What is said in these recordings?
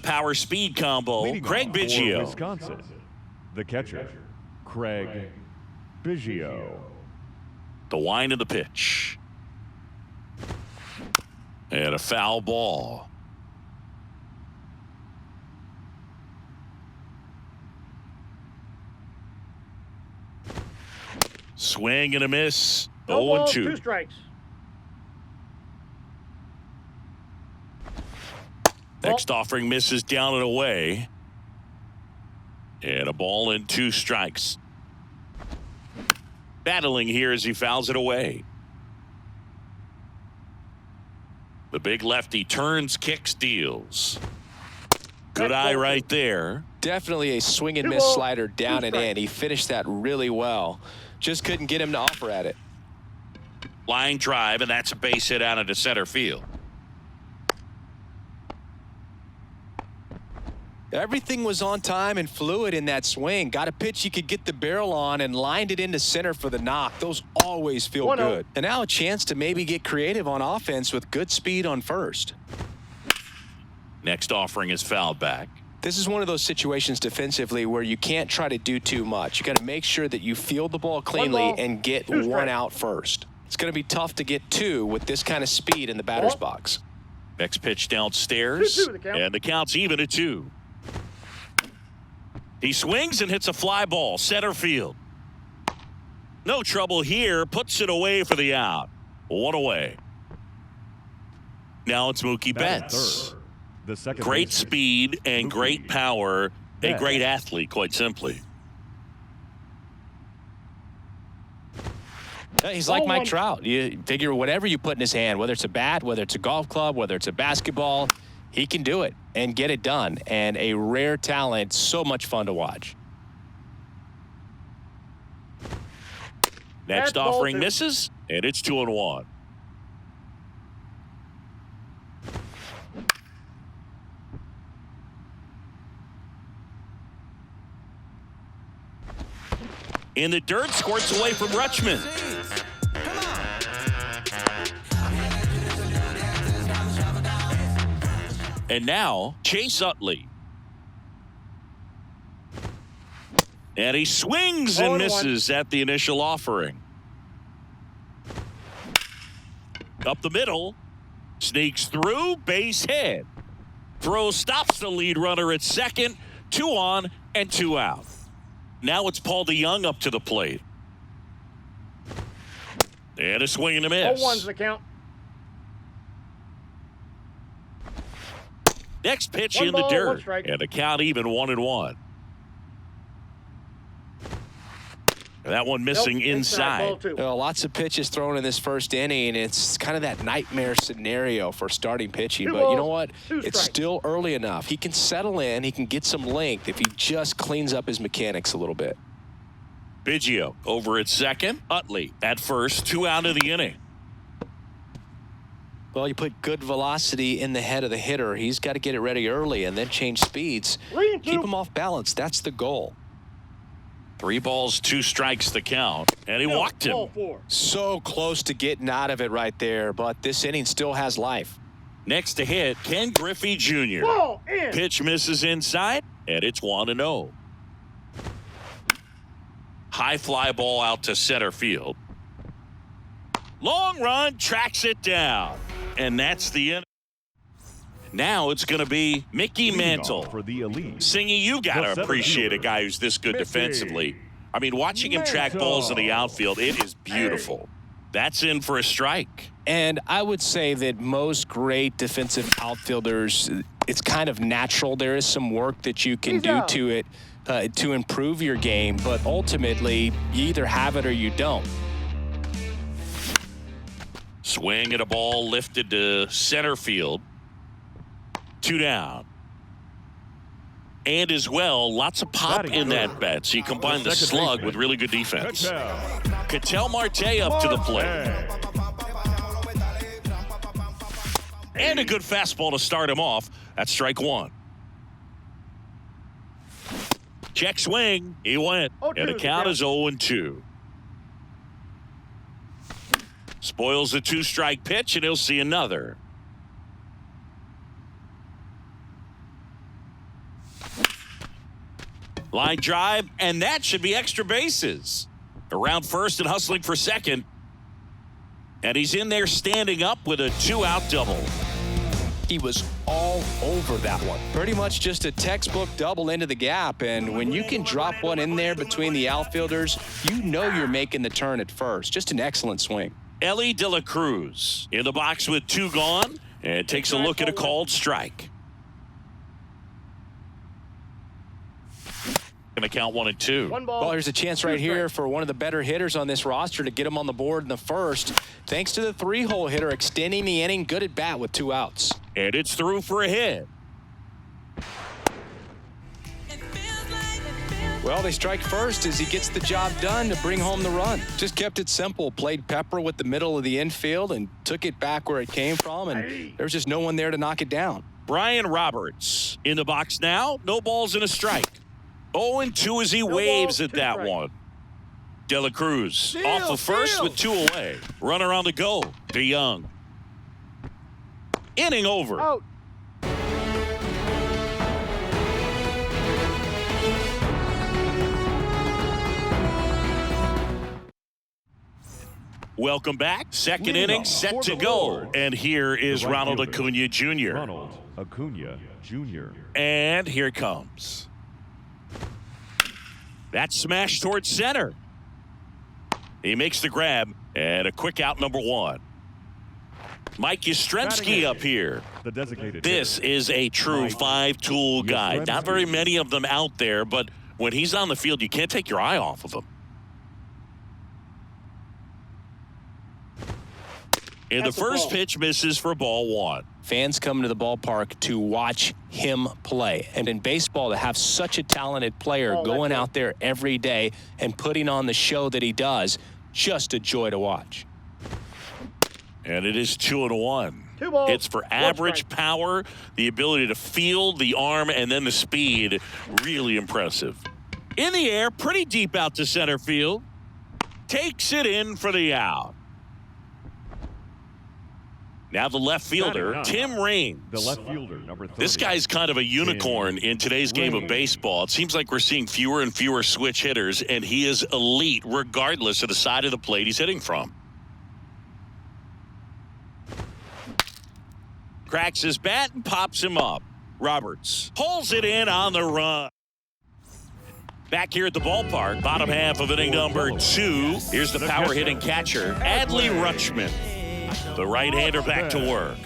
power speed combo, Leading Craig off for Biggio. Wisconsin, the catcher, Craig Biggio. The wind of the pitch. And a foul ball. Swing and a miss. No ball, 0-2. 2 strikes. Next offering misses down and away. And a ball and 2 strikes. Battling here as he fouls it away. The big lefty turns, kicks, deals. Good eye right there. Definitely a swing and miss slider down and in. He finished that really well. Just couldn't get him to offer at it. Line drive, and that's a base hit out into center field. Everything was on time and fluid in that swing. Got a pitch he could get the barrel on and lined it into center for the knock. Those always feel good. And now a chance to maybe get creative on offense with good speed on first. Next offering is fouled back. This is one of those situations defensively where you can't try to do too much. You got to make sure that you field the ball cleanly and get one out first. It's going to be tough to get 2 with this kind of speed in the batter's box. Next pitch downstairs, 2-2 and the count's even at 2. He swings and hits a fly ball, center field. No trouble here, puts it away for the out. 1 away. Now it's Mookie Betts. The second Great baseman, speed and great Mookie power. A Betts. great athlete, quite simply. He's like Mike Trout. You figure whatever you put in his hand, whether it's a bat, whether it's a golf club, whether it's a basketball, he can do it and get it done. And a rare talent, so much fun to watch. Next offering misses, and it's 2-1. In the dirt, squirts away from Rutschman. And now, Chase Utley. And he swings and misses at the initial offering. Up the middle, sneaks through, base hit. Throw stops the lead runner at second, 2 on and 2 out. Now it's Paul DeJong up to the plate. And a swing and a miss. 0-1's the count. Next pitch 1 in the ball, 1 dirt. strike. And the count even 1-1. And that one missing inside. Lots of pitches thrown in this first inning. It's kind of that nightmare scenario for starting pitching. But you know what? It's still early enough. He can settle in. He can get some length if he just cleans up his mechanics a little bit. Biggio over at second. Utley at first. 2 out of the inning. Well, you put good velocity in the head of the hitter. He's got to get it ready early and then change speeds. 3-2. Keep him off balance. That's the goal. 3 balls, 2 strikes the count. And he walked him. So close to getting out of it right there, but this inning still has life. Next to hit, Ken Griffey Jr. Ball in. Pitch misses inside, and it's 1-0. High fly ball out to center field. Long run, tracks it down. And that's the end. Now it's going to be Mickey Mantle. For the elite. Singy, you got to The appreciate a 7-fielder, guy who's this good Mickey defensively. I mean, watching him track balls in the outfield, it is beautiful. That's in for a strike. And I would say that most great defensive outfielders, it's kind of natural. There is some work that you can do to it to improve your game, but ultimately, you either have it or you don't. Swing at a ball lifted to center field. 2 down. And as well, lots of pop in that bat. So you combine the slug with really good defense. Ketel Marte up to the plate. And a good fastball to start him off. That's strike 1. Check swing. He went. And the count is 0-2. Spoils the 2-strike pitch, and he'll see another. Line drive, and that should be extra bases. Around first and hustling for second. And he's in there standing up with a 2-out double. He was all over that one. Pretty much just a textbook double into the gap. And when you can drop one in there between the outfielders, you know you're making the turn at first. Just an excellent swing. Elly De La Cruz in the box with 2 gone and takes a look at a called strike. Going to count 1 and 2. Well, here's a chance right here for one of the better hitters on this roster to get him on the board in the first. Thanks to the 3-hole hitter extending the inning, good at bat with 2 outs. And it's through for a hit. Well, they strike first as he gets the job done to bring home the run. Just kept it simple, played pepper with the middle of the infield and took it back where it came from, and there's just no one there to knock it down. Brian Roberts in the box now. No balls and a strike. 0-2 as he waves at that one. De La Cruz off the first with 2 away. Runner on the go. DeYoung. Inning over. Out. Welcome back. Second Leading inning off set for to the go. Lords, And here is the right Ronald fielder, Acuna Jr. Ronald Acuna Jr. And here it comes. That smash towards center. He makes the grab and a quick out number 1. Mike Yastrzemski up here. The designated This hitter, is a true Mike 5-tool guy. Not very many of them out there, but when he's on the field, you can't take your eye off of him. And the first pitch misses for ball 1. Fans come to the ballpark to watch him play. And in baseball, to have such a talented player going out there every day and putting on the show that he does, just a joy to watch. And it is 2-1. 2 balls. It's for average power, the ability to field, the arm, and then the speed. Really impressive. In the air, pretty deep out to center field. Takes it in for the out. Now the left fielder, Tim Raines. the left fielder, number 30. This guy's kind of a unicorn in today's game of baseball. It seems like we're seeing fewer and fewer switch hitters, and he is elite regardless of the side of the plate he's hitting from. Cracks his bat and pops him up. Roberts pulls it in on the run. Back here at the ballpark, bottom half of inning number 2. Here's the power hitting catcher, Adley Rutschman. The right-hander back to work.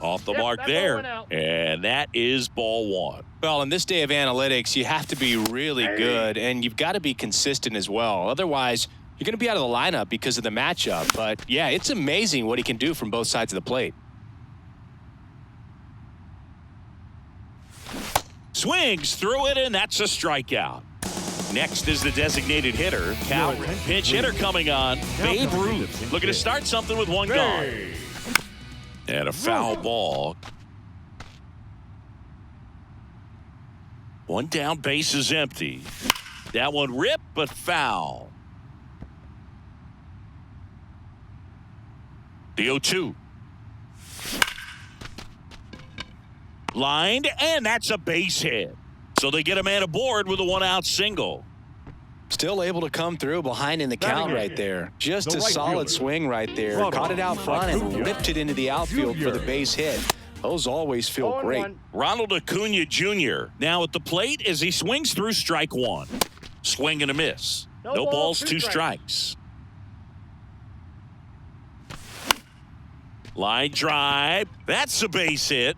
Off the mark there, and that is ball 1. Well, in this day of analytics, you have to be really good, and you've got to be consistent as well. Otherwise, you're going to be out of the lineup because of the matchup. But, yeah, it's amazing what he can do from both sides of the plate. Swings through it, and that's a strikeout. Next is the designated hitter, Cal. Pinch hitter coming on, Babe Ruth. Looking to start something with 1 gone. And a foul ball. 1 down, base is empty. That one ripped, but foul. The 0-2. Lined, and that's a base hit. So they get a man aboard with a 1-out single. Still able to come through behind in the count right there. Just a solid swing right there. Caught it out front and ripped it into the outfield for the base hit. Those always feel great. Ronald Acuna Jr. now at the plate as he swings through strike 1. Swing and a miss. No balls, 2 strikes. Line drive. That's a base hit.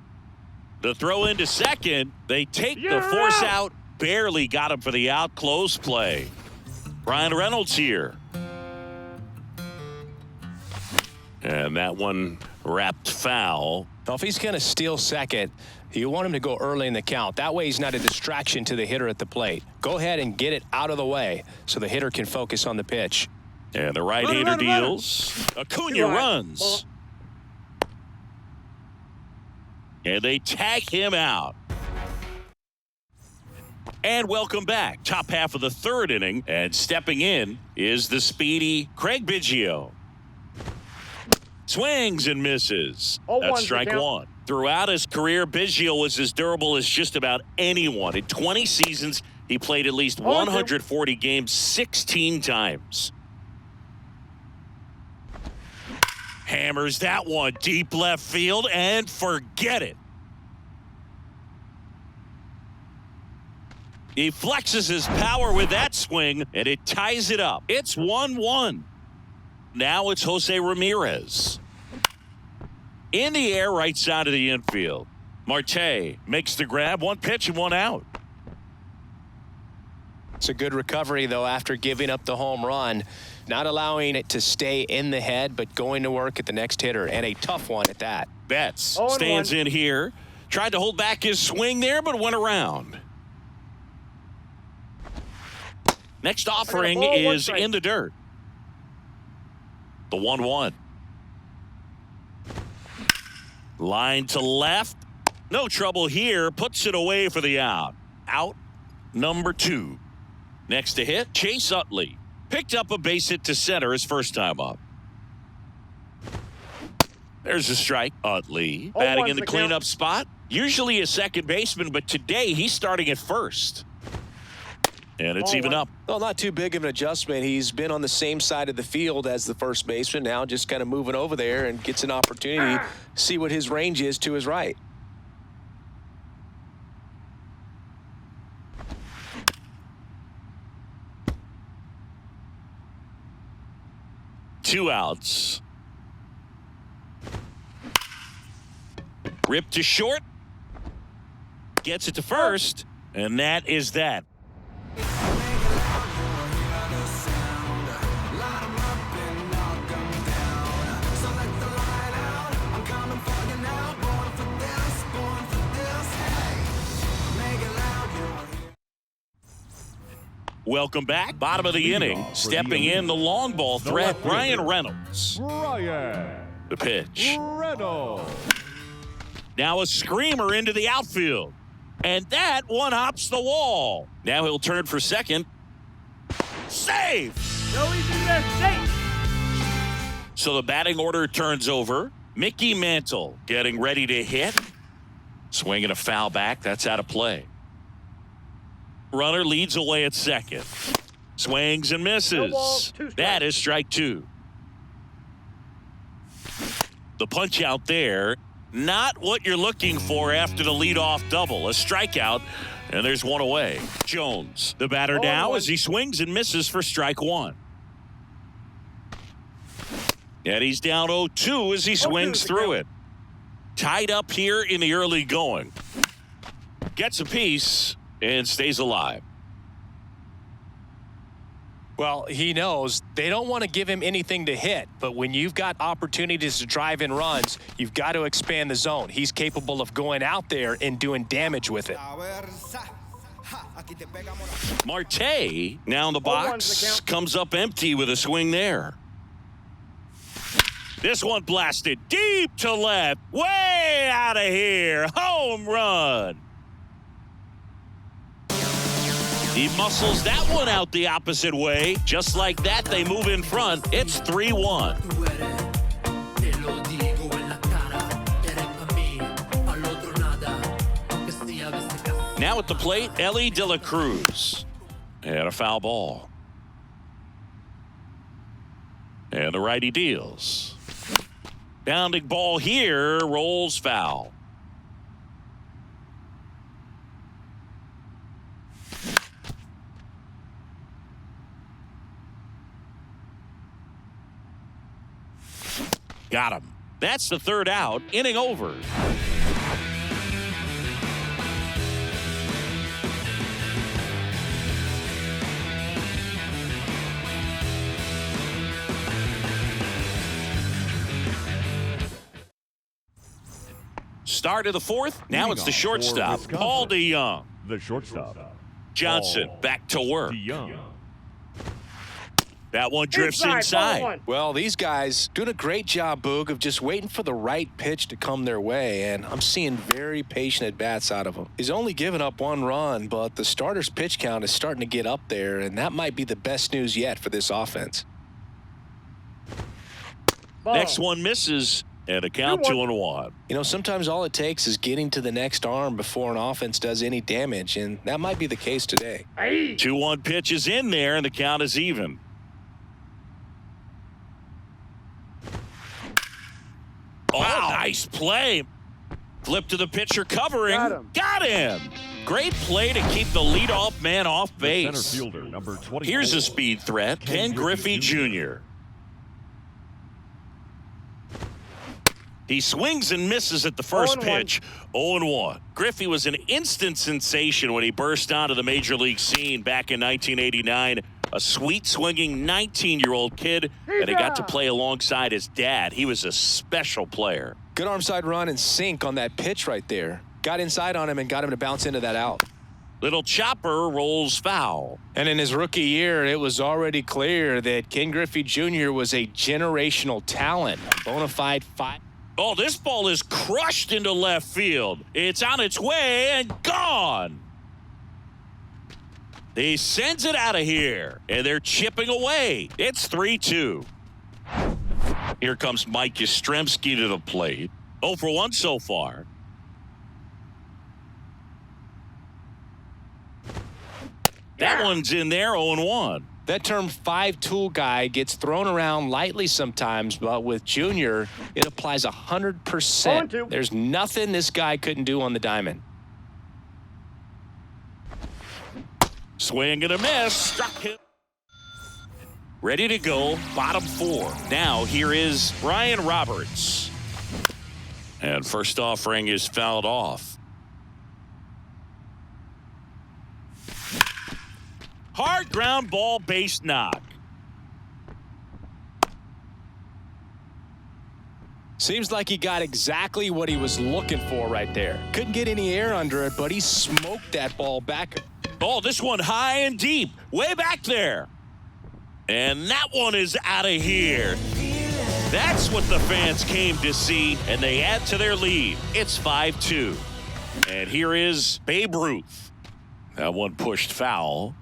The throw into second. They take the force out. Barely got him for the out. Close play. Brian Reynolds here. And that one wrapped foul. Well, if he's going to steal second, you want him to go early in the count. That way he's not a distraction to the hitter at the plate. Go ahead and get it out of the way so the hitter can focus on the pitch. And the right-hander deals. Acuna runs. And they tag him out. And welcome back. Top half of the 3rd inning. And stepping in is the speedy Craig Biggio. Swings and misses. That's strike 1. Throughout his career, Biggio was as durable as just about anyone. In 20 seasons, he played at least 140 games 16 times. Hammers that one deep left field and forget it. He flexes his power with that swing, and it ties it up. It's 1-1. Now it's Jose Ramirez. In the air, right side of the infield. Marte makes the grab, one pitch and one out. It's a good recovery, though, after giving up the home run. Not allowing it to stay in the head, but going to work at the next hitter, and a tough one at that. Betts stands in here. Tried to hold back his swing there, but went around. Next offering is in the dirt. The 1-1. Line to left. No trouble here. Puts it away for the out. Out number 2. Next to hit, Chase Utley. Picked up a base hit to center his first time up. There's a strike. Utley batting in the cleanup spot. Usually a second baseman, but today he's starting at first. And it's even up. Well, not too big of an adjustment. He's been on the same side of the field as the first baseman. Now just kind of moving over there and gets an opportunity to see what his range is to his right. Two outs. Ripped to short. Gets it to first. And that is that. Welcome back. Bottom of the inning. Stepping in the long ball threat, Bryan Reynolds. The pitch. Reynolds. Now a screamer into the outfield. And that one hops the wall. Now he'll turn for second. Save! So the batting order turns over. Mickey Mantle getting ready to hit. Swinging a foul back. That's out of play. Runner leads away at second. Swings and misses. That is strike 2. The punch out there. Not what you're looking for after the leadoff double. A strikeout, and there's one away. Jones, the batter now as he swings and misses for strike 1. And he's down 0-2 as he swings through it. Tied up here in the early going. Gets a piece and stays alive. Well, he knows they don't want to give him anything to hit, but when you've got opportunities to drive in runs, you've got to expand the zone. He's capable of going out there and doing damage with it. Marte, now in the box, comes up empty with a swing there. This one blasted deep to left, way out of here. Home run. He muscles that one out the opposite way. Just like that, they move in front. It's 3-1. Now at the plate, Elly De La Cruz. And a foul ball. And the righty deals. Bounding ball here, rolls foul. Got him. That's the third out. Inning over. Start of the fourth. Now it's the shortstop, Paul DeJong. The shortstop. Johnson back to work. DeJong. That one drifts inside. Well, these guys doing a great job, Boog, of just waiting for the right pitch to come their way, and I'm seeing very patient at-bats out of him. He's only given up 1 run, but the starter's pitch count is starting to get up there, and that might be the best news yet for this offense. Next one misses. And a count 2-1. You know, sometimes all it takes is getting to the next arm before an offense does any damage, and that might be the case today. 2-1 pitch is in there, and the count is even. Wow, nice play. Flip to the pitcher covering. Got him. Great play to keep the leadoff man off Center base. fielder, number 24. Here's a speed threat, Ken Griffey Jr. He swings and misses at the first pitch, 0-1. Griffey was an instant sensation when he burst onto the major league scene back in 1989. A sweet swinging 19-year-old kid, and he got to play alongside his dad. He was a special player. Good arm side run and sink on that pitch right there. Got inside on him and got him to bounce into that out. Little chopper rolls foul. And in his rookie year, it was already clear that Ken Griffey Jr. was a generational talent, a bona fide five. Oh, this ball is crushed into left field. It's on its way and gone. He sends it out of here, and they're chipping away. It's 3-2. Here comes Mike Yastrzemski to the plate. 0 for 1 so far. That one's in there, 0-1. That term five-tool guy gets thrown around lightly sometimes, but with Junior, it applies 100%. There's nothing this guy couldn't do on the diamond. Swing and a miss. Struck him. Ready to go. Bottom 4. Now here is Brian Roberts. And first offering is fouled off. Hard ground ball base knock. Seems like he got exactly what he was looking for right there. Couldn't get any air under it, but he smoked that ball back. Oh, this one high and deep. Way back there. And that one is out of here. That's what the fans came to see, and they add to their lead. It's 5-2. And here is Babe Ruth. That one pushed foul.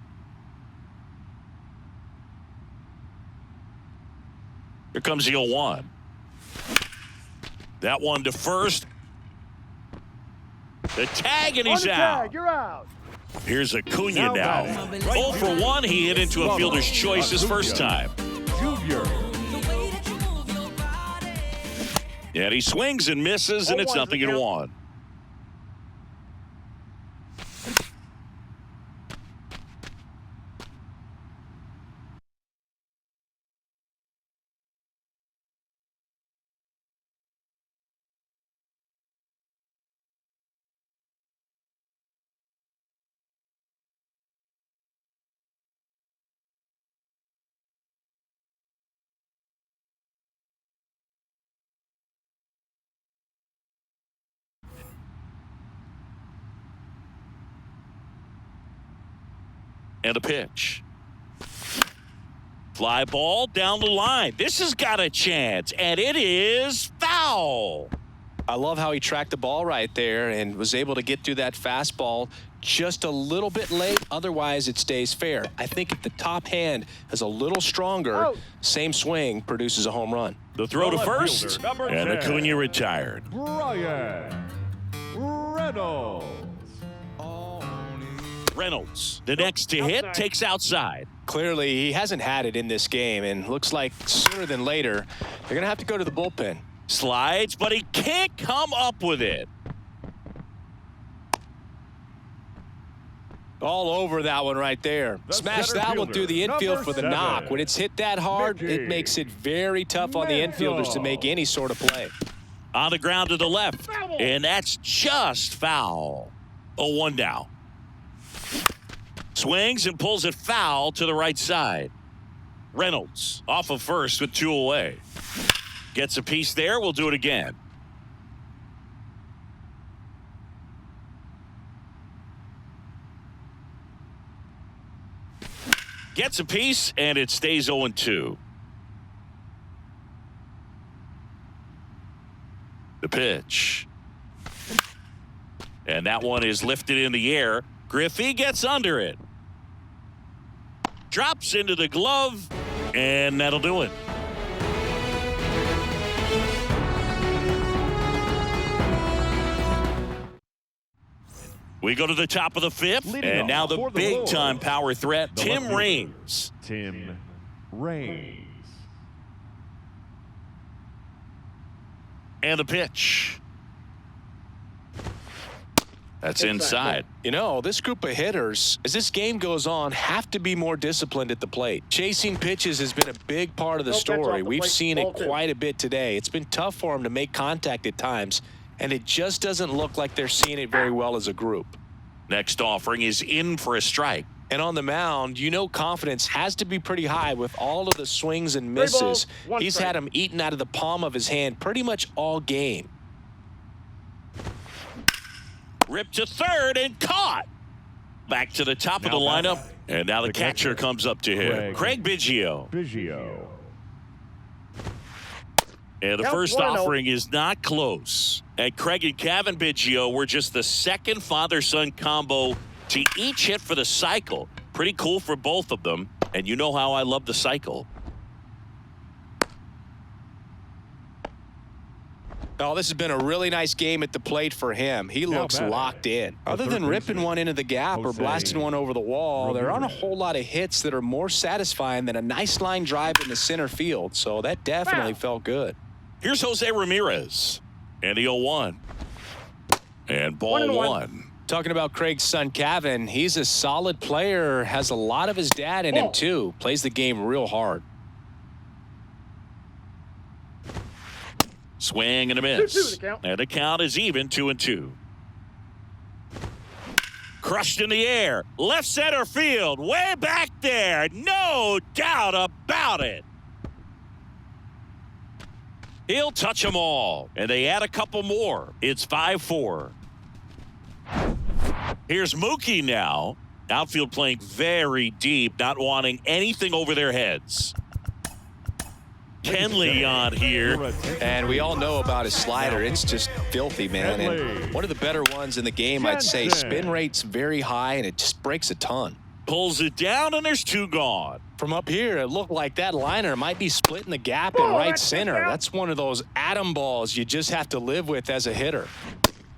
Here comes the 0-1. That one to first. The tag, and he's out. You're out. Here's Acuna now. 0 for 1. He hit into a fielder's choice his first time. Junior. And he swings and misses, and it's 0-1. And a pitch. Fly ball down the line. This has got a chance, and it is foul. I love how he tracked the ball right there and was able to get through that fastball just a little bit late. Otherwise, it stays fair. I think if the top hand is a little stronger, same swing produces a home run. The throw to first, Number and 10. Acuna retired. Brian Reynolds. Reynolds, the next to hit, takes outside. Clearly, he hasn't had it in this game, and looks like sooner than later, they're going to have to go to the bullpen. Slides, but he can't come up with it. All over that one right there. The Smash center that one fielder, through the infield for the number knock. 7. When it's hit that hard, Mickey it makes it very tough on the infielders to make any sort of play. On the ground to the left, and that's just foul. 0-1 now. Swings and pulls it foul to the right side. Reynolds off of first with 2 away. Gets a piece there. We'll do it again. Gets a piece, and it stays 0-2. The pitch. And that one is lifted in the air. Griffey gets under it. Drops into the glove, and that'll do it. We go to the top of the fifth, Leading and off now the for the big-time Lords, power threat, the Tim left fielder, Raines. Tim Raines. And the pitch. That's inside. You know, this group of hitters, as this game goes on, have to be more disciplined at the plate. Chasing pitches has been a big part of the story. We've seen it quite a bit today. It's been tough for them to make contact at times, and it just doesn't look like they're seeing it very well as a group. Next offering is in for a strike. And on the mound, you know confidence has to be pretty high with all of the swings and misses. He's had them eaten out of the palm of his hand pretty much all game. Ripped to third and caught. Back to the top of the lineup. And now the catcher comes up to him. Craig Biggio. Biggio. And the first offering is not close. And Craig and Kevin Biggio were just the second father-son combo to each hit for the cycle. Pretty cool for both of them. And you know how I love the cycle. Oh, this has been a really nice game at the plate for him. He looks locked in. Other than ripping one into the gap or blasting one over the wall, there aren't a whole lot of hits that are more satisfying than a nice line drive in the center field. So that definitely felt good. Here's Jose Ramirez. And the 0-1. And ball one. Talking about Craig's son, Kevin, he's a solid player, has a lot of his dad in him, too. Plays the game real hard. Swing and a miss. And the count is even, 2-2. Crushed in the air. Left center field. Way back there. No doubt about it. He'll touch them all. And they add a couple more. It's 5-4. Here's Mookie now. Outfield playing very deep, not wanting anything over their heads. Kenley on here. And we all know about his slider. It's just filthy, man. And one of the better ones in the game, I'd say. Spin rate's very high, and it just breaks a ton. Pulls it down, and there's two gone. From up here, it looked like that liner might be splitting the gap in right center. That's one of those atom balls you just have to live with as a hitter.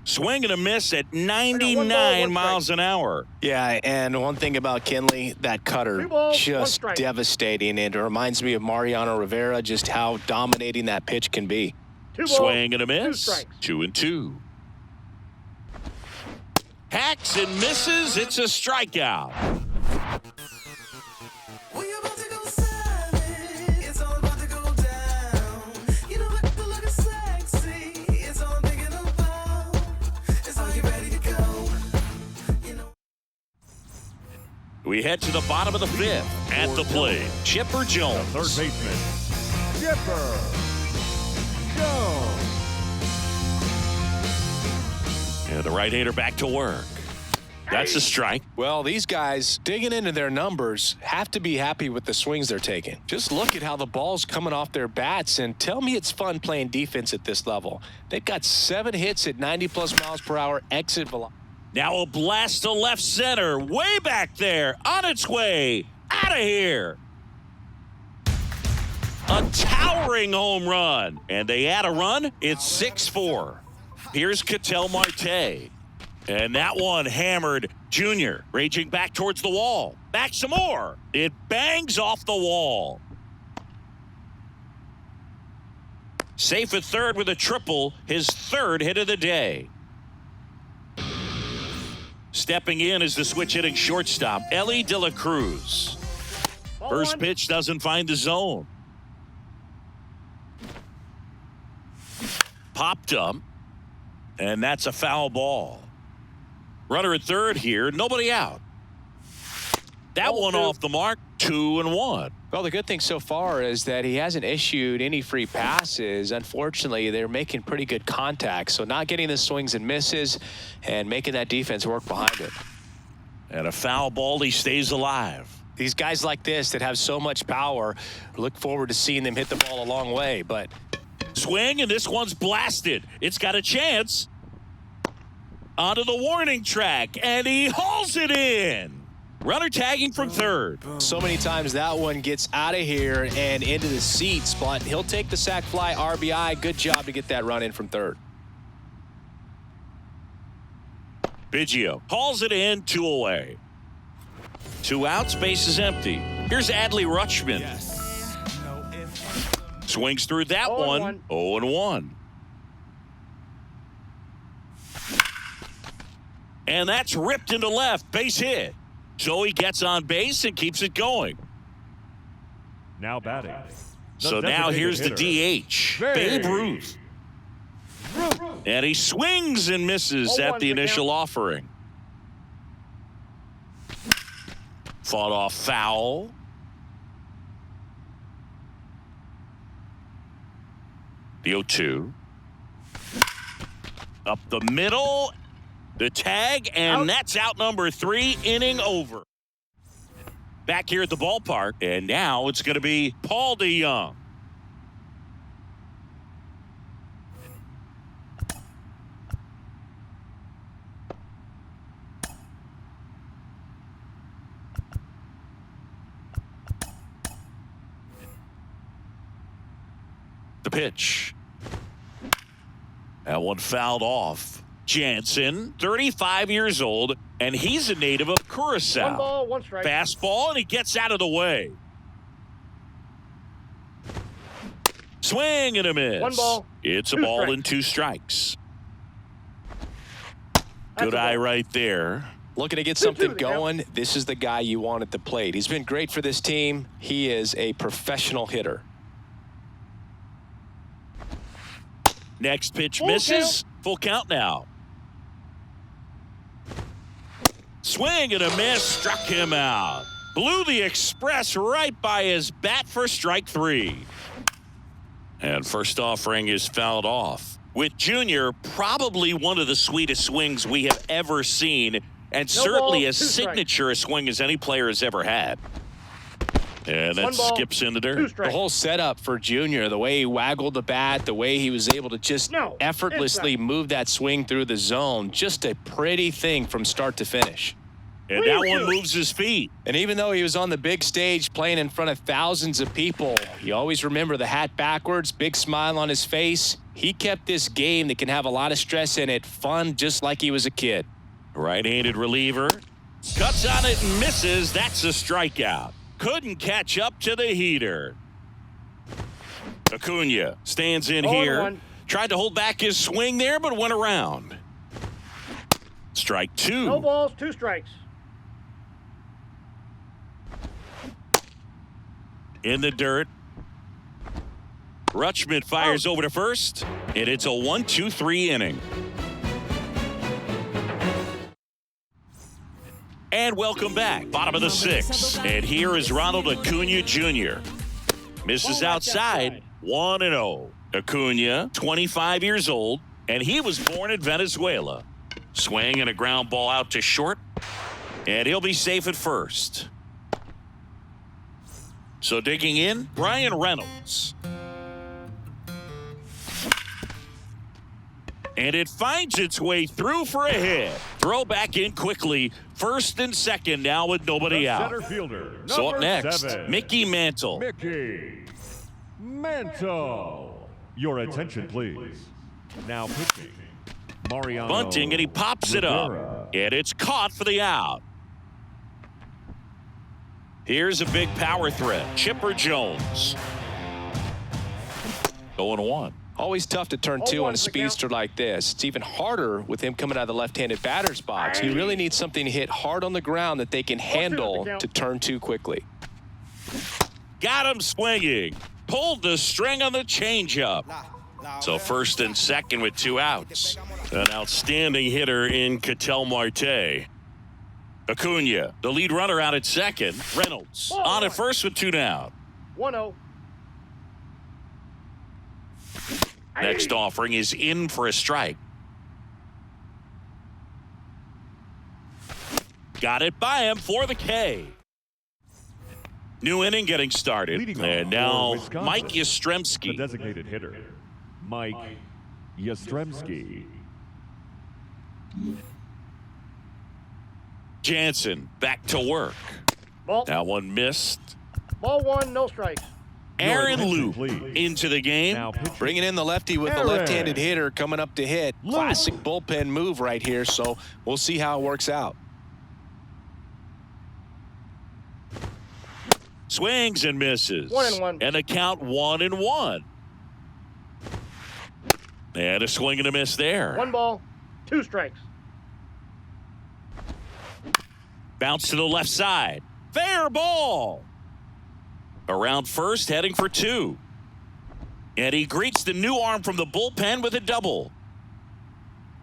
Swing and a miss at 99 miles an hour. Yeah, and one thing about Kenley, that cutter, just devastating. And it reminds me of Mariano Rivera, just how dominating that pitch can be. Swing and a miss. 2-2. Hacks and misses. It's a strikeout. We head to the bottom of the fifth. At the plate, Chipper Jones. Third baseman, Chipper Jones. And the right-hander back to work. That's a strike. Well, these guys digging into their numbers have to be happy with the swings they're taking. Just look at how the ball's coming off their bats and tell me it's fun playing defense at this level. They've got 7 hits at 90+ miles per hour exit velocity. Now a blast to left center, way back there, on its way, out of here. A towering home run, and they add a run. It's 6-4. Here's Ketel Marte, and that one hammered Junior, raging back towards the wall. Back some more. It bangs off the wall. Safe at third with a triple, his 3rd hit of the day. Stepping in is the switch-hitting shortstop, Elly De La Cruz. First pitch doesn't find the zone. Popped up, and that's a foul ball. Runner at third here, nobody out. That one off the mark, 2-1. Well, the good thing so far is that he hasn't issued any free passes. Unfortunately, they're making pretty good contact, so not getting the swings and misses and making that defense work behind it. And a foul ball, he stays alive. These guys like this that have so much power, look forward to seeing them hit the ball a long way, but swing, and this one's blasted. It's got a chance. Onto the warning track, and he hauls it in. Runner tagging from third. So many times that one gets out of here and into the seats, but he'll take the sac fly RBI. Good job to get that run in from third. Biggio calls it in, 2 away. 2 outs, base is empty. Here's Adley Rutschman. Swings through that one. 0-1. And that's ripped into left. Base hit. So he gets on base and keeps it going. Now batting. So now here's the DH, Babe Ruth. And he swings and misses at the initial offering. Fought off foul. The 0-2. Up the middle. The tag, and that's out number 3, inning over. Back here at the ballpark, and now it's going to be Paul DeJong. The pitch. That one fouled off. Jansen, 35 years old, and he's a native of Curacao. 1 ball, 1 strike. Fastball, and he gets out of the way. Swing and a miss. 1 ball. It's a 2 ball strikes. and 2 strikes. That's Good a eye ball. right there. Looking to get 2-2 something to count. going, this is the guy you want at the plate. He's been great for this team. He is a professional hitter. Next pitch Full misses. Full count now. Swing and a miss, struck him out. Blew the express right by his bat for strike 3. And first offering is fouled off. With Junior, probably one of the sweetest swings we have ever seen, and certainly ball, as 2 strikes. signature a swing as any player has ever had. And that 1 ball, skips in the 2 dirt. The strikes. whole setup for Junior, the way he waggled the bat, the way he was able to just No, effortlessly inside. move that swing through the zone, just a pretty thing from start to finish. And that one moves his feet. And even though he was on the big stage playing in front of thousands of people, you always remember the hat backwards, big smile on his face. He kept this game that can have a lot of stress in it fun, just like he was a kid. Right-handed reliever. Cuts on it and misses. That's a strikeout. Couldn't catch up to the heater. Acuna stands in 0-1. here. Tried to hold back his swing there, but went around. Strike 2. No balls, 2 strikes. In the dirt. Rutschman fires over to first, and it's a 1-2-3 inning. And welcome back. Bottom of the 6th. And here is Ronald Acuna Jr. Misses outside. 1-0. Acuna, 25 years old, and he was born in Venezuela. Swing and a ground ball out to short, and he'll be safe at first. So digging in, Brian Reynolds. And it finds its way through for a hit. Throw back in quickly. First and second now with nobody The out. center fielder. So up number next, 7, Mickey Mantle. Mickey Mantle. Your attention, please. Now pitching. Mariano. Bunting, and he pops it up. Rivera. And it's caught for the out. Here's a big power threat. Chipper Jones. 0-1. Always tough to turn 2 on a speedster like this. It's even harder with him coming out of the left-handed batter's box. He really needs something to hit hard on the ground that they can handle to turn 2 quickly. Got him swinging. Pulled the string on the changeup. So first and second with 2 outs. An outstanding hitter in Ketel Marte. Acuna, the lead runner out at second. Reynolds on at first with 2 down. 1-0. Next offering is in for a strike. Got it by him for the K. New inning getting started. Leading And off now for Wisconsin, Mike the Yastrzemski. designated hitter, Mike Yastrzemski. Jansen back to work. Ball. That one missed. Ball 1, no strikes. Aaron attention, Loop please. into the game. Now pitching. Bringing in the lefty with the Aaron. left-handed hitter coming up to hit. Loop. Classic bullpen move right here, so we'll see how it works out. Swings and misses. 1-1. And the count 1-1. And a swing and a miss there. 1 ball, 2 strikes. Bounce to the left side. Fair ball. Around first, heading for 2. And he greets the new arm from the bullpen with a double.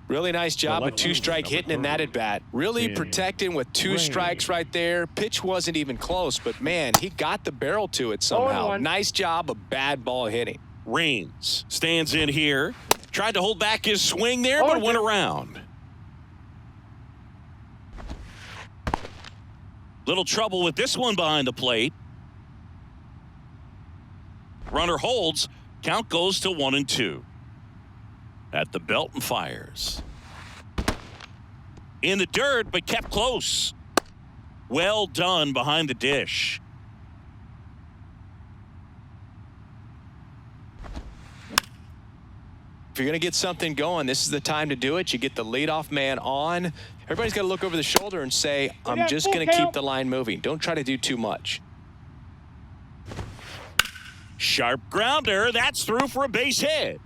Really nice job with 2-strike hitting in that at bat. Really protecting with 2 strikes right there. Pitch wasn't even close, but man, he got the barrel to it somehow. 0-1. Nice job of bad ball hitting. Raines stands in here. Tried to hold back his swing there, but 0-2. went around. Little trouble with this one behind the plate. Runner holds. Count goes to 1-2. At the belt and fires. In the dirt, but kept close. Well done behind the dish. If you're going to get something going, this is the time to do it. You get the leadoff man on. Everybody's got to look over the shoulder and say, I'm got just full going to keep count. the line moving. Don't try to do too much. Sharp grounder. That's through for a base hit.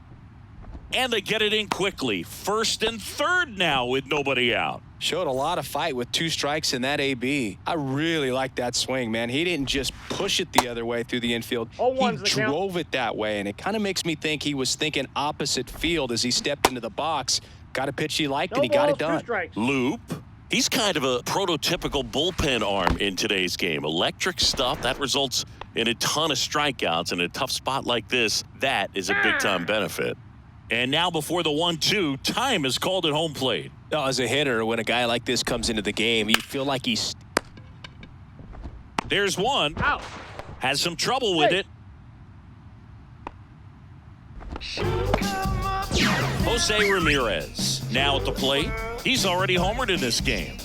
And they get it in quickly. First and third now with nobody out. Showed a lot of fight with 2 strikes in that AB. I really like that swing, man. He didn't just push it the other way through the infield. 0-1's He the count. drove it that way, and it kind of makes me think he was thinking opposite field as he stepped into the box. Got a pitch he liked, No and he got balls, it 2 done. strikes. Loop. He's kind of a prototypical bullpen arm in today's game. Electric stuff that results in a ton of strikeouts in a tough spot like this. That is a big-time benefit. And now before the 1-2, time is called at home plate. No, as a hitter, when a guy like this comes into the game, you feel like he's There's one. Out. Has some trouble with Hey. it. Jose Ramirez now at the plate. He's already homered in this game.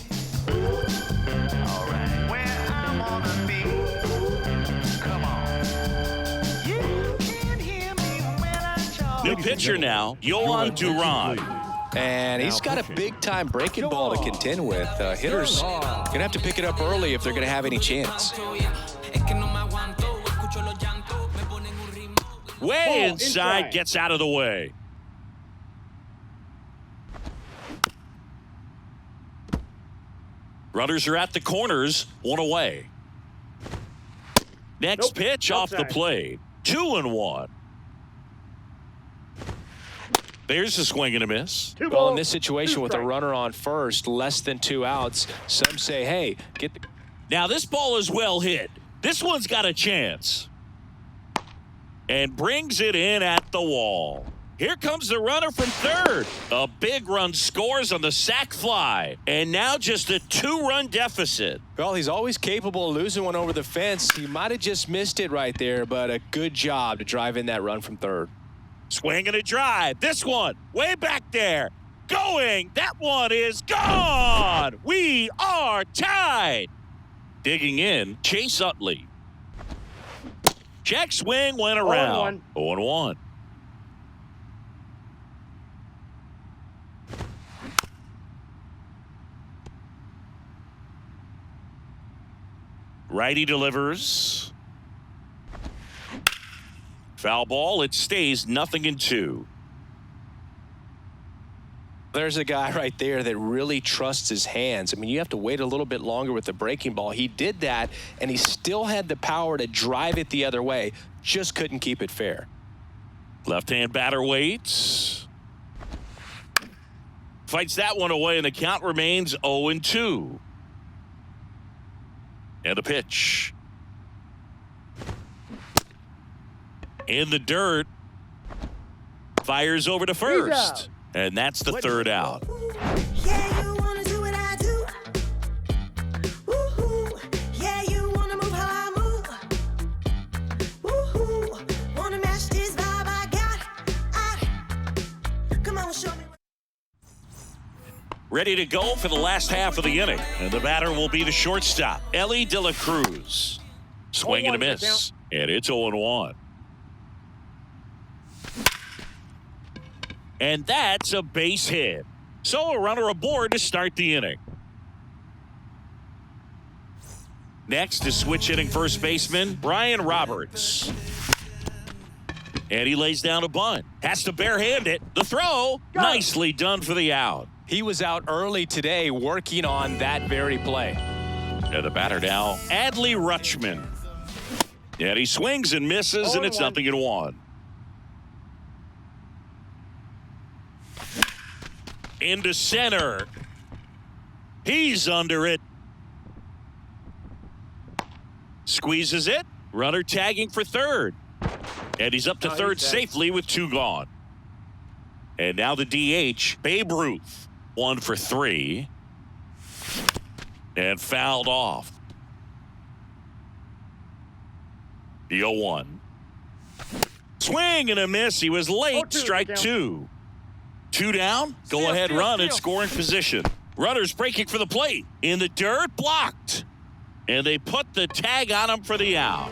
New pitcher now, Yohan Duran. and he's got a big-time breaking ball to contend with. Hitters gonna have to pick it up early if they're gonna have any chance. Way Ball inside, inside. gets out of the way. Runners are at the corners, 1 away. Next Nope, pitch off the outside. plate. 2-1. There's a swing and a miss. 2 Well, balls, in this situation 2 with a strikes. runner on first, less than 2 outs, some say, hey, get the Now this ball is well hit. This one's got a chance. And brings it in at the wall. Here comes the runner from third. A big run scores on the sac fly. And now just a 2-run deficit. Well, he's always capable of losing one over the fence. He might have just missed it right there, but a good job to drive in that run from third. Swing and a drive. This one way back there. Going. That one is gone. We are tied. Digging in, Chase Utley. Check swing went around. 0-1. Righty delivers. Foul ball. It stays 0-2. There's a guy right there that really trusts his hands. I mean, you have to wait a little bit longer with the breaking ball. He did that, and he still had the power to drive it the other way. Just couldn't keep it fair. Left-hand batter waits. Fights that one away, and the count remains 0-2. And a pitch. In the dirt. Fires over to first. And that's the third out. Yeah, you wanna do what I do. Woo-hoo. Yeah, you wanna move how I move. Woo-hoo. Wanna match this vibe I got. Come on, show me. Ready to go for the last half of the inning. And the batter will be the shortstop, Ellie De La Cruz. Swing and a 0-1 the miss. And it's 0-1. And that's a base hit. So a runner aboard to start the inning. Next is switch hitting first baseman Brian Roberts. And he lays down a bunt. Has to barehand it. The throw, nicely done for the out. He was out early today working on that very play. And the batter now, Adley Rutschman. And he swings and misses, and it's 0-1. Into center. He's under it. Squeezes it. Runner tagging for third. And he's up to third safely with 2 gone. And now the DH, Babe Ruth. 1 for 3. And fouled off. The 0-1. Swing and a miss. He was late. Strike 2. 2 down. Go ahead run and scoring position. Runners breaking for the plate. In the dirt. Blocked. And they put the tag on him for the out.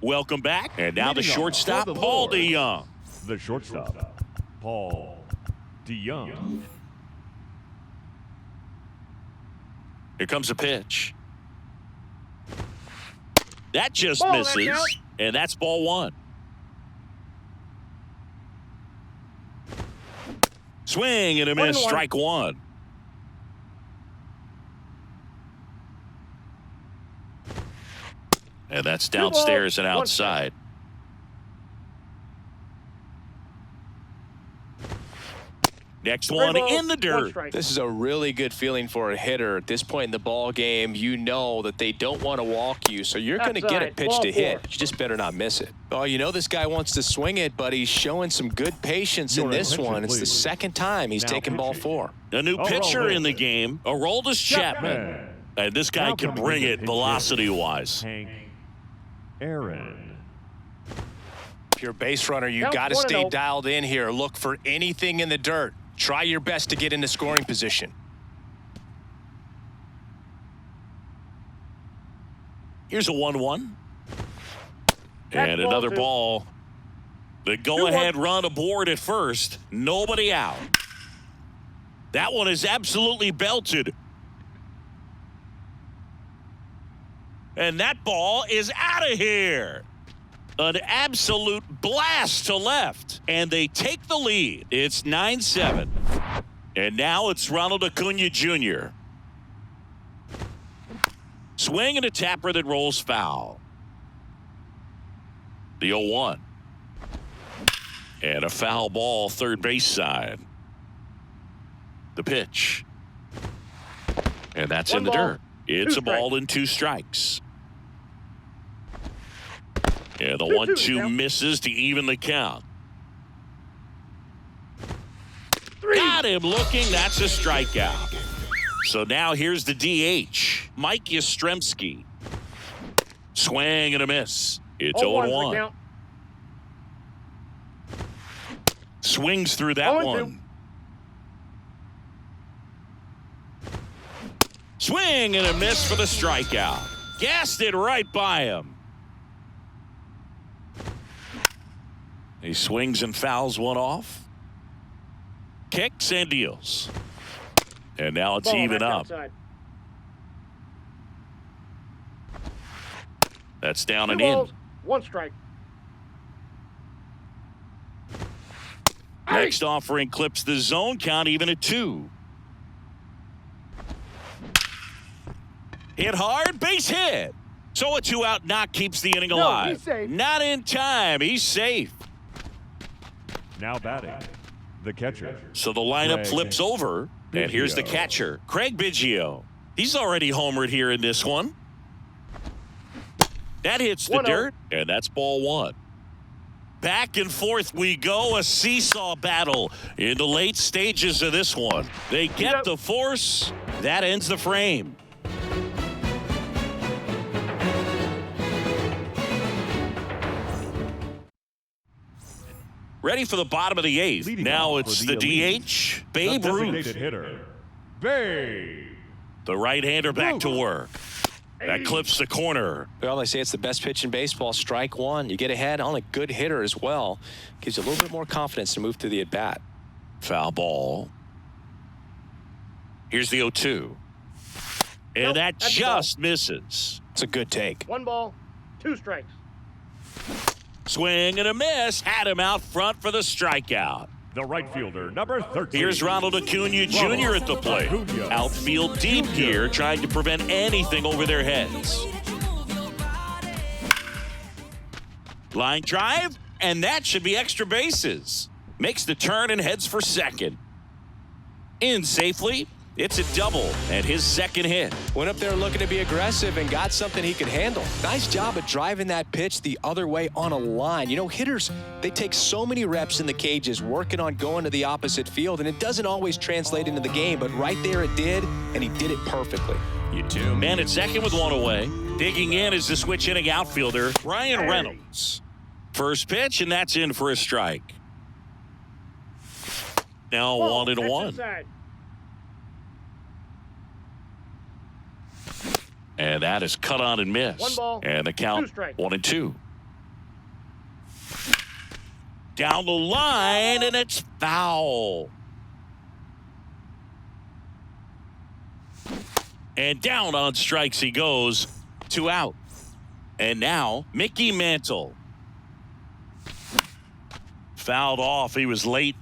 Welcome back. And now the shortstop, Paul DeYoung. The shortstop, Paul DeYoung. Here comes a pitch. That just Ball, misses. that And that's ball 1. Swing and a miss. 1-1. Strike 1. And that's downstairs and outside. Next one in the dirt. This is a really good feeling for a hitter. At this point in the ball game, you know that they don't want to walk you, so you're going to get a pitch to hit. You just better not miss it. Oh, you know this guy wants to swing it, but he's showing some good patience in this one. It's the second time he's taken ball 4. A new pitcher in the game, Aroldis Chapman. And this guy can bring it velocity-wise. Hank Aaron. If you're a base runner, you got to stay dialed in here. Look for anything in the dirt. Try your best to get into scoring position. Here's a 1-1. And another ball. The go-ahead run aboard at first. Nobody out. That one is absolutely belted. And that ball is out of here. An absolute blast to left. And they take the lead. It's 9-7. And now it's Ronald Acuna Jr. Swing and a tapper that rolls foul. The 0-1. And a foul ball third base side. The pitch. And that's in the dirt. It's a ball and 2 strikes. Yeah, the 1-2 misses to even the count. Got him looking. That's a strikeout. So now here's the DH, Mike Yastrzemski. Swing and a miss. It's 0-1. Swings through that one. Swing and a miss for the strikeout. Gassed it right by him. He swings and fouls one off. Kicks and deals. And now it's even up. That's down and in. 1 strike. Next offering clips the zone count even at 2. Hit hard, base hit. So a 2-out knock keeps the inning alive. He's safe. Not in time. He's safe. Now batting, the catcher. So the lineup Craig flips over, and here's the catcher, Craig Biggio. He's already homered here in this one. That hits the dirt, and that's ball 1. Back and forth we go, a seesaw battle in the late stages of this one. They get the force. That ends the frame. Ready for the bottom of the 8th. Leading now off it's for the the DH, Babe The Ruth. designated hitter, Babe. The right-hander back to work. That clips the corner. Well, they say it's the best pitch in baseball. Strike one. You get ahead on a good hitter as well. Gives you a little bit more confidence to move through the at-bat. Foul ball. Here's the 0-2. And Nope, that that's a just misses. It's a good take. 1 ball, 2 strikes. Swing and a miss. Had him out front for the strikeout. The right fielder, number 13. Here's Ronald Acuna Jr. at the plate. Outfield deep here, trying to prevent anything over their heads. Line drive, and that should be extra bases. Makes the turn and heads for second. In safely, it's a double and his second hit. Went up there looking to be aggressive and got something he could handle. Nice job of driving that pitch the other way on a line. You know, hitters, they take so many reps in the cages working on going to the opposite field, and it doesn't always translate into the game, but right there it did, and he did it perfectly. You do. Man at second with one away. Digging in is the switch hitting outfielder, Ryan Reynolds. First pitch, and that's in for a strike. Now Ball, 1-1. inside. And that is cut on and missed. 1 ball, and the 2 count strikes. 1-2. Down the line, and it's foul. And down on strikes he goes. 2 out. And now Mickey Mantle. Fouled off. He was late.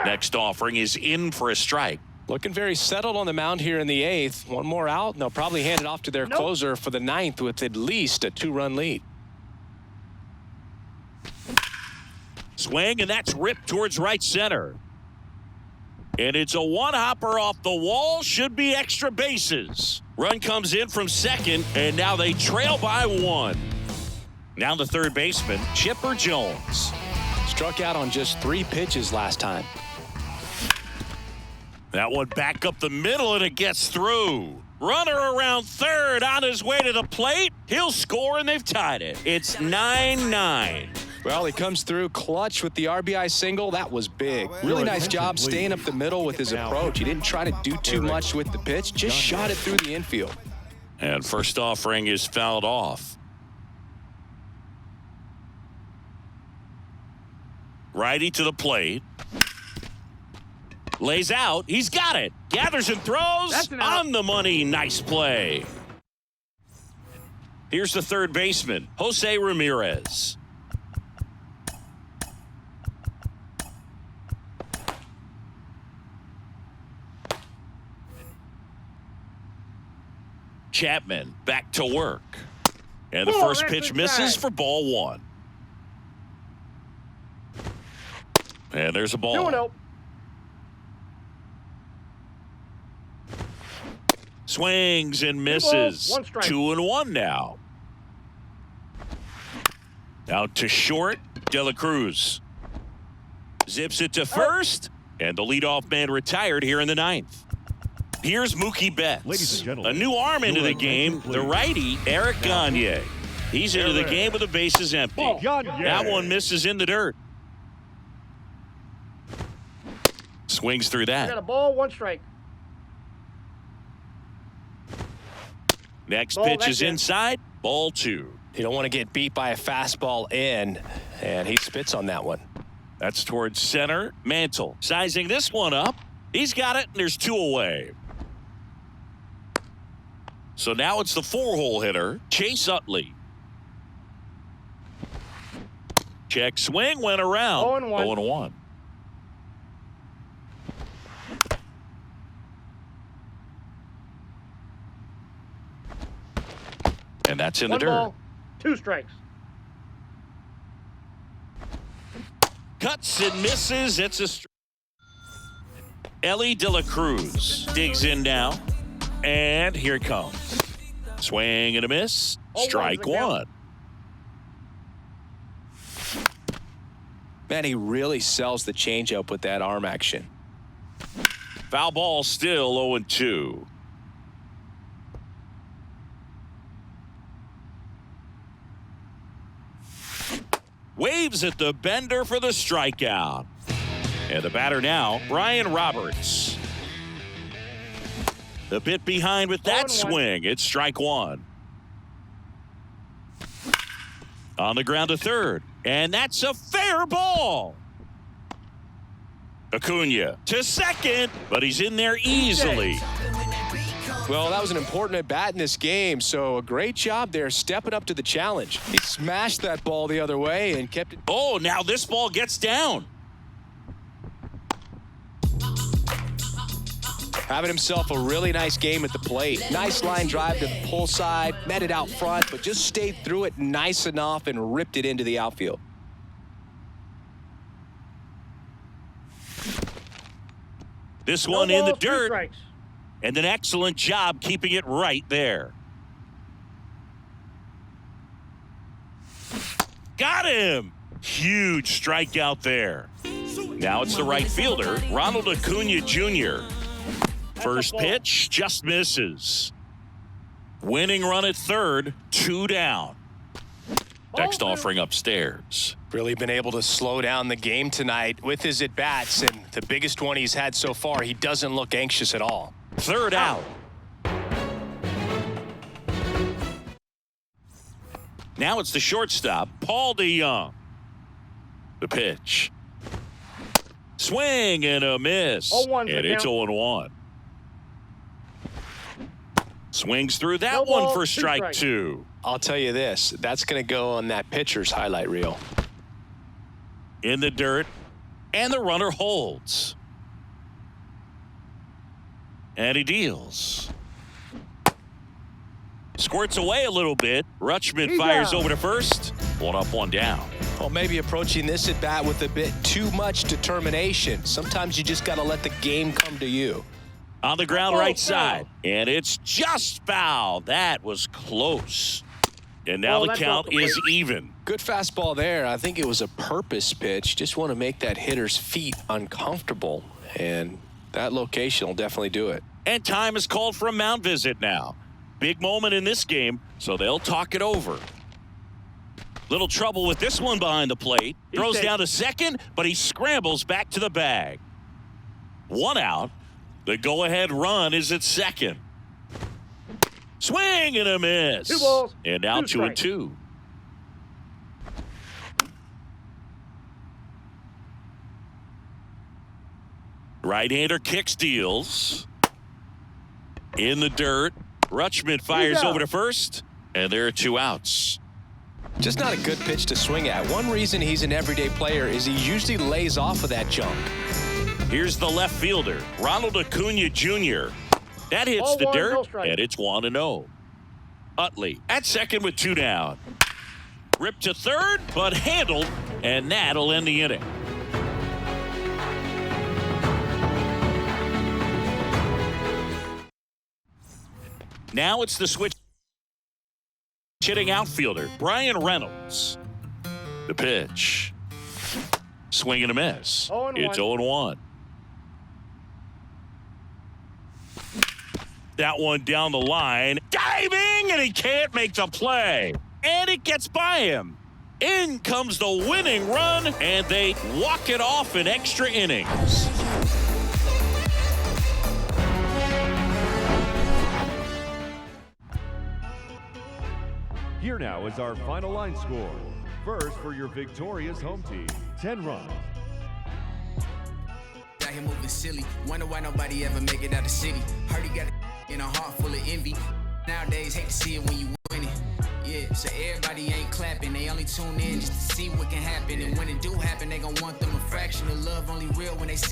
Next offering is in for a strike. Looking very settled on the mound here in the 8th. One more out, and they'll probably hand it off to their closer for the 9th with at least a 2-run lead. Swing, and that's ripped towards right center. And it's a one-hopper off the wall. Should be extra bases. Run comes in from second, and now they trail by 1. Now the third baseman, Chipper Jones. Struck out on just 3 pitches last time. That one back up the middle, and it gets through. Runner around third on his way to the plate. He'll score, and they've tied it. It's 9-9. Well, he comes through clutch with the RBI single. That was big. Really nice job staying up the middle with his approach. He didn't try to do too much with the pitch, just shot it through the infield. And first offering is fouled off. Righty to the plate. Lays out. He's got it. Gathers and throws. That's an out. On the money. Nice play. Here's the third baseman, Jose Ramirez. Chapman back to work. And the Oh, first that's pitch inside. misses for ball 1. And there's a ball. 2-0. Swings and 2 misses. balls, 1 strike. 2-1 now. Out to short, De La Cruz. Zips it to first, and the leadoff man retired here in the 9th. Here's Mookie Betts. Ladies and gentlemen, A new arm into the your game, attention, the please. righty, Eric Gagne. He's into the game with the bases empty. Ball. Gagne. That one misses in the dirt. Swings through You got that. a ball, 1 strike. Next Ball, pitch that's is it. inside. Ball 2. You don't want to get beat by a fastball in, and he spits on that one. That's towards center. Mantle sizing this one up. He's got it, and there's 2 away. So now it's the 4-hole hitter, Chase Utley. Check swing, went around. 0-1. 0-1. And that's in the 1 dirt. ball, 2 strikes. Cuts and misses. It's a Ellie De La Cruz digs in now. And here it comes. Swing and a miss. 0-1's Strike the count. 1. Man, he really sells the changeup with that arm action. Foul ball still 0-2. Waves at the bender for the strikeout. And the batter now, Brian Roberts. A bit behind with that 0-1. swing. It's strike one. On the ground to third. And that's a fair ball. Acuna to second, but he's in there easily. Well, that was an important at-bat in this game, so a great job there stepping up to the challenge. He smashed that ball the other way and kept it. Oh, now this ball gets down. Having himself a really nice game at the plate. Nice line drive to the pull side, met it out front, but just stayed through it nice enough and ripped it into the outfield. This No one in the balls, 2 dirt, strikes. and an excellent job keeping it right there. Got him! Huge strikeout there. Now it's the right fielder, Ronald Acuna Jr. First ball. pitch just misses. Winning run at third, 2 down. Next Ball two. offering upstairs. Really been able to slow down the game tonight with his at-bats, and the biggest one he's had so far, he doesn't look anxious at all. Third out. Now it's the shortstop, Paul DeYoung. The pitch. Swing and a miss. 0-1 And the it's count. 0-1. Swings through that No one ball, for 2 strike strikes. 2. I'll tell you this, that's going to go on that pitcher's highlight reel. In the dirt, and the runner holds. And he deals. Squirts away a little bit. Rutschman He's fires out. over to first. 1 up, 1 down. Well, maybe approaching this at-bat with a bit too much determination. Sometimes you just got to let the game come to you. On the ground Oh, right foul. side. And it's just foul. That was close. And now Oh, the that's count off the is plate. even. Good fastball there. I think it was a purpose pitch. Just want to make that hitter's feet uncomfortable. And that location will definitely do it. And time is called for a mound visit now. Big moment in this game, so they'll talk it over. Little trouble with this one behind the plate. He's Throws safe. down to second, but he scrambles back to the bag. 1 out. The go-ahead run is at second. Swing and a miss. 2 balls, And now 2 2 and strikes. 2. Right-hander kicks, deals. In the dirt. Rutschman fires out. over to first. And there are 2 outs. Just not a good pitch to swing at. One reason he's an everyday player is he usually lays off of that jump. Here's the left fielder, Ronald Acuna Jr. That hits Ball the 1, no dirt, strike. and it's 1-0. Utley at second with 2 down. Ripped to third, but handled, and that'll end the inning. Now it's the switch hitting outfielder, Brian Reynolds. The pitch. Swing and a miss. 0-1. It's 0-1. That one down the line. Diving, and he can't make the play. And it gets by him. In comes the winning run, and they walk it off in extra innings. Here now is our final line score. First for your victorious home team, 10 runs. Got him moving silly. Wonder why nobody ever make it out the city. Heard he got in a heart full of envy. Nowadays, hate to see it when you winning. Yeah, so everybody ain't clapping. They only tune in just to see what can happen. And when it do happen, they gon' want them a fraction of love. Only real when they see